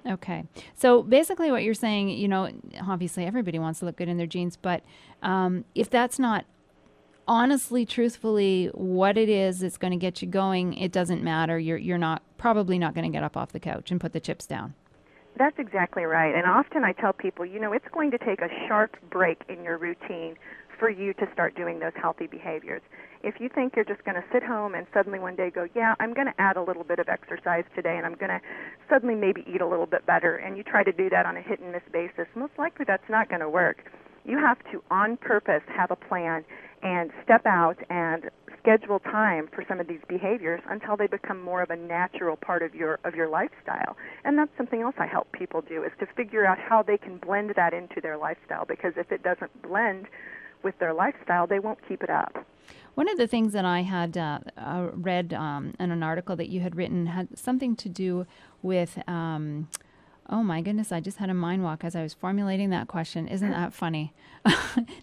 Okay. So basically what you're saying, obviously everybody wants to look good in their jeans, but if that's not honestly, truthfully, what it is that's going to get you going, it doesn't matter. You're not probably not going to get up off the couch and put the chips down. That's exactly right. And often I tell people, it's going to take a sharp break in your routine for you to start doing those healthy behaviors. If you think you're just going to sit home and suddenly one day go, yeah, I'm going to add a little bit of exercise today and I'm going to suddenly maybe eat a little bit better, and you try to do that on a hit and miss basis, most likely that's not going to work. You have to, on purpose, have a plan and step out and schedule time for some of these behaviors until they become more of a natural part of your lifestyle. And that's something else I help people do, is to figure out how they can blend that into their lifestyle, because if it doesn't blend with their lifestyle, they won't keep it up. One of the things that I had read in an article that you had written had something to do with, oh my goodness, I just had a mind walk as I was formulating that question. Isn't that funny?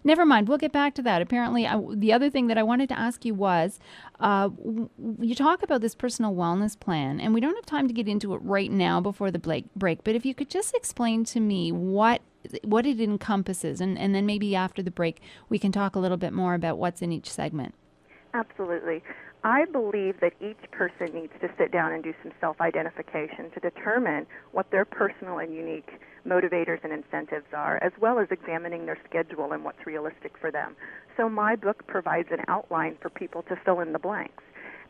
Never mind, we'll get back to that. Apparently, the other thing that I wanted to ask you was, you talk about this personal wellness plan, and we don't have time to get into it right now before the break, but if you could just explain to me what it encompasses, and then maybe after the break, we can talk a little bit more about what's in each segment. Absolutely. I believe that each person needs to sit down and do some self-identification to determine what their personal and unique motivators and incentives are, as well as examining their schedule and what's realistic for them. So my book provides an outline for people to fill in the blanks.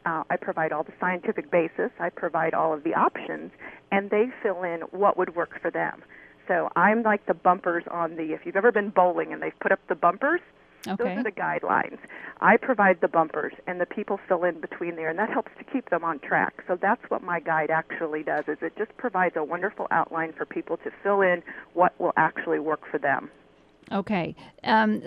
I provide all the scientific basis, I provide all of the options, and they fill in what would work for them. So I'm like the bumpers on if you've ever been bowling and they've put up the bumpers, okay, those are the guidelines. I provide the bumpers, and the people fill in between there, and that helps to keep them on track. So that's what my guide actually does, is it just provides a wonderful outline for people to fill in what will actually work for them. Okay.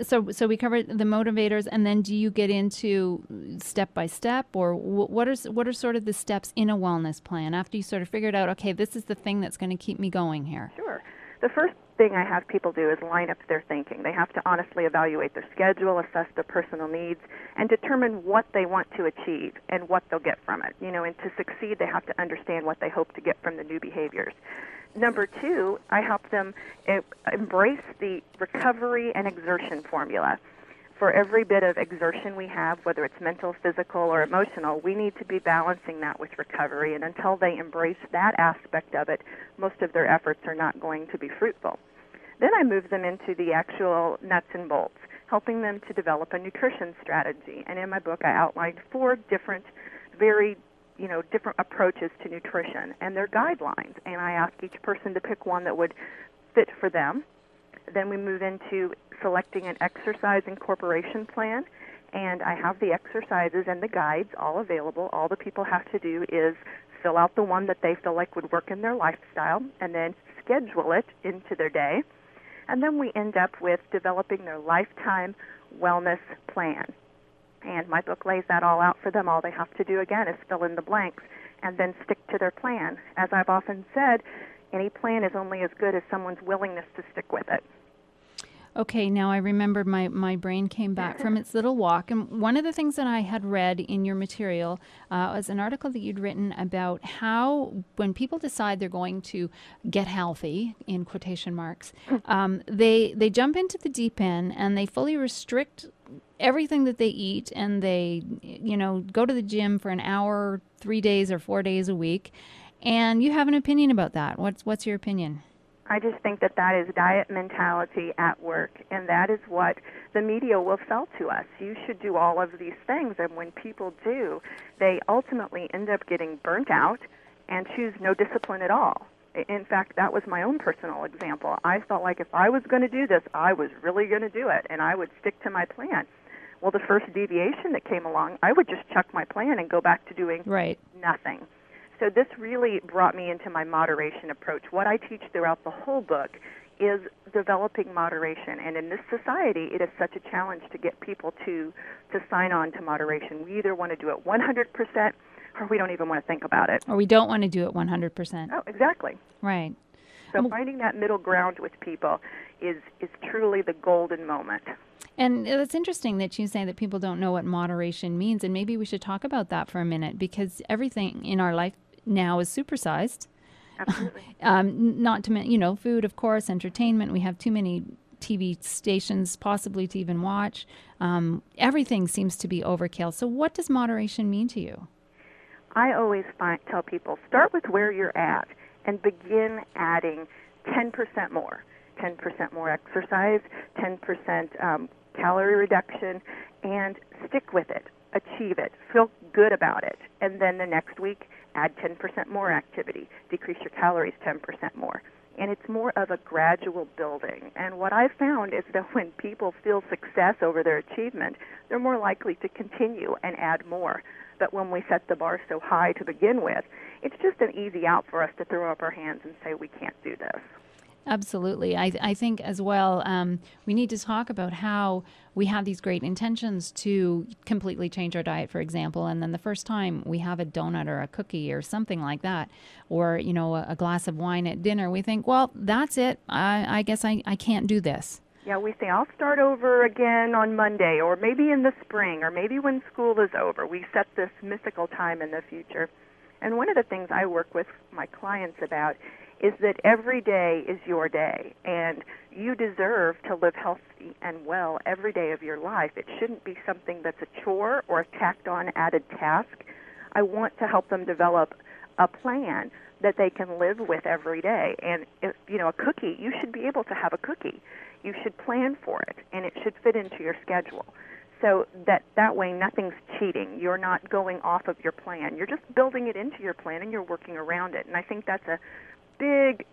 So we covered the motivators, and then do you get into step by step, or what are sort of the steps in a wellness plan after you sort of figured out, okay, this is the thing that's going to keep me going here? Sure. The first thing I have people do is line up their thinking. They have to honestly evaluate their schedule, assess their personal needs, and determine what they want to achieve and what they'll get from it. And to succeed, they have to understand what they hope to get from the new behaviors. Number two, I help them embrace the recovery and exertion formula. For every bit of exertion we have, whether it's mental, physical, or emotional, we need to be balancing that with recovery. And until they embrace that aspect of it, most of their efforts are not going to be fruitful. Then I move them into the actual nuts and bolts, helping them to develop a nutrition strategy. And in my book, I outlined 4 different, very different approaches to nutrition and their guidelines. And I ask each person to pick one that would fit for them. Then we move into selecting an exercise incorporation plan, and I have the exercises and the guides all available. All the people have to do is fill out the one that they feel like would work in their lifestyle and then schedule it into their day. And then we end up with developing their lifetime wellness plan. And my book lays that all out for them. All they have to do, again, is fill in the blanks and then stick to their plan. As I've often said, any plan is only as good as someone's willingness to stick with it. Okay, now I remember my brain came back from its little walk. And one of the things that I had read in your material was an article that you'd written about how when people decide they're going to get healthy, in quotation marks, they jump into the deep end and they fully restrict everything that they eat, and they go to the gym for an hour, 3 days or 4 days a week. And you have an opinion about that. What's your opinion? I just think that is diet mentality at work, and that is what the media will sell to us. You should do all of these things, and when people do, they ultimately end up getting burnt out and choose no discipline at all. In fact, that was my own personal example. I felt like if I was going to do this, I was really going to do it, and I would stick to my plan. Well, the first deviation that came along, I would just chuck my plan and go back to doing nothing. So this really brought me into my moderation approach. What I teach throughout the whole book is developing moderation. And in this society, it is such a challenge to get people to sign on to moderation. We either want to do it 100% or we don't even want to think about it. Or we don't want to do it 100%. Oh, exactly. Right. So finding that middle ground with people is truly the golden moment. And it's interesting that you say that people don't know what moderation means, and maybe we should talk about that for a minute, because everything in our life now is supersized. Absolutely. Not to mention, food, of course, entertainment. We have too many TV stations possibly to even watch. Everything seems to be overkill. So what does moderation mean to you? I always tell people, start with where you're at and begin adding 10% more. 10% more exercise, 10% calorie reduction, and stick with it. Achieve it. Feel good about it. And then the next week, add 10% more activity. Decrease your calories 10% more. And it's more of a gradual building. And what I've found is that when people feel success over their achievement, they're more likely to continue and add more. But when we set the bar so high to begin with, it's just an easy out for us to throw up our hands and say we can't do this. Absolutely. I think as well, we need to talk about how we have these great intentions to completely change our diet, for example, and then the first time we have a donut or a cookie or something like that, or, a glass of wine at dinner, we think, well, that's it. I guess I can't do this. Yeah, we say, I'll start over again on Monday, or maybe in the spring, or maybe when school is over. We set this mythical time in the future. And one of the things I work with my clients about is that every day is your day, and you deserve to live healthy and well every day of your life. It shouldn't be something that's a chore or a tacked-on added task. I want to help them develop a plan that they can live with every day. And, if, a cookie, you should be able to have a cookie. You should plan for it, and it should fit into your schedule. So that way nothing's cheating. You're not going off of your plan. You're just building it into your plan, and you're working around it. And I think that's a big,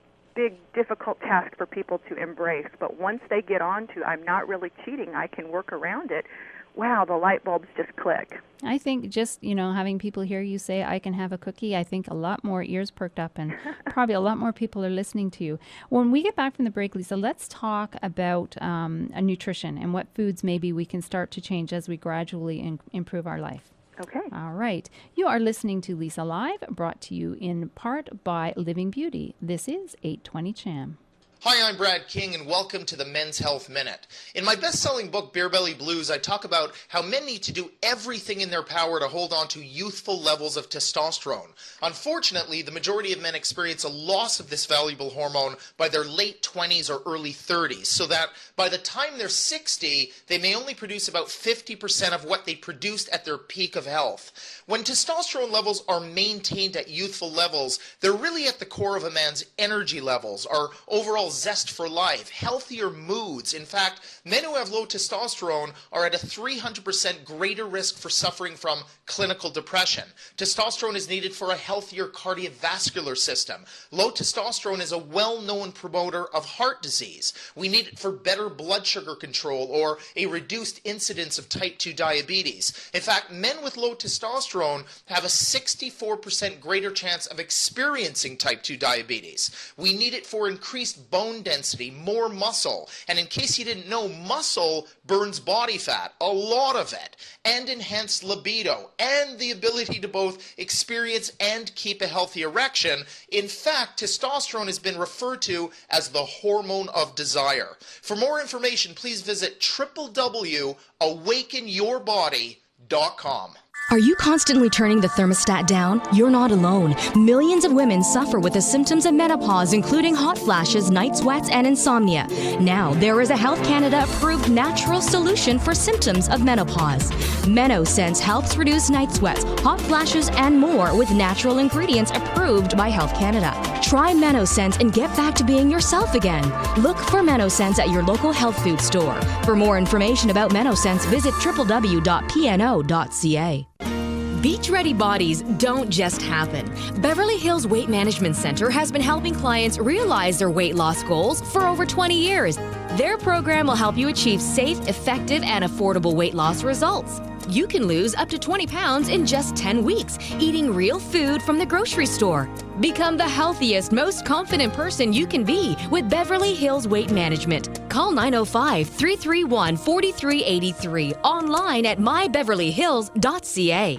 difficult task for people to embrace. But once they get on to, I'm not really cheating, I can work around it, wow, the light bulbs just click. I think just, having people hear you say, I can have a cookie, I think a lot more ears perked up and probably a lot more people are listening to you. When we get back from the break, Lisa, let's talk about nutrition and what foods maybe we can start to change as we gradually improve our life. Okay. All right. You are listening to Lisa Live, brought to you in part by Living Beauty. This is 820 Cham. Hi, I'm Brad King, and welcome to the Men's Health Minute. In my best-selling book, Beer Belly Blues, I talk about how men need to do everything in their power to hold on to youthful levels of testosterone. Unfortunately, the majority of men experience a loss of this valuable hormone by their late 20s or early 30s, so that by the time they're 60, they may only produce about 50% of what they produced at their peak of health. When testosterone levels are maintained at youthful levels, they're really at the core of a man's energy levels, our overall zest for life, healthier moods. In fact, men who have low testosterone are at a 300% greater risk for suffering from clinical depression. Testosterone is needed for a healthier cardiovascular system. Low testosterone is a well-known promoter of heart disease. We need it for better blood sugar control or a reduced incidence of type 2 diabetes. In fact, men with low testosterone have a 64% greater chance of experiencing type 2 diabetes. We need it for increased bone density, more muscle, and in case you didn't know, muscle burns body fat, a lot of it, and enhanced libido, and the ability to both experience and keep a healthy erection. In fact, testosterone has been referred to as the hormone of desire. For more information, please visit www.awakenyourbody.com. Are you constantly turning the thermostat down? You're not alone. Millions of women suffer with the symptoms of menopause, including hot flashes, night sweats, and insomnia. Now, there is a Health Canada approved natural solution for symptoms of menopause. MenoSense helps reduce night sweats, hot flashes, and more with natural ingredients approved by Health Canada. Try MenoSense and get back to being yourself again. Look for MenoSense at your local health food store. For more information about MenoSense, visit www.pno.ca. Beach-ready bodies don't just happen. Beverly Hills Weight Management Center has been helping clients realize their weight loss goals for over 20 years. Their program will help you achieve safe, effective, and affordable weight loss results. You can lose up to 20 pounds in just 10 weeks, eating real food from the grocery store. Become the healthiest, most confident person you can be with Beverly Hills Weight Management. Call 905-331-4383, online at mybeverlyhills.ca.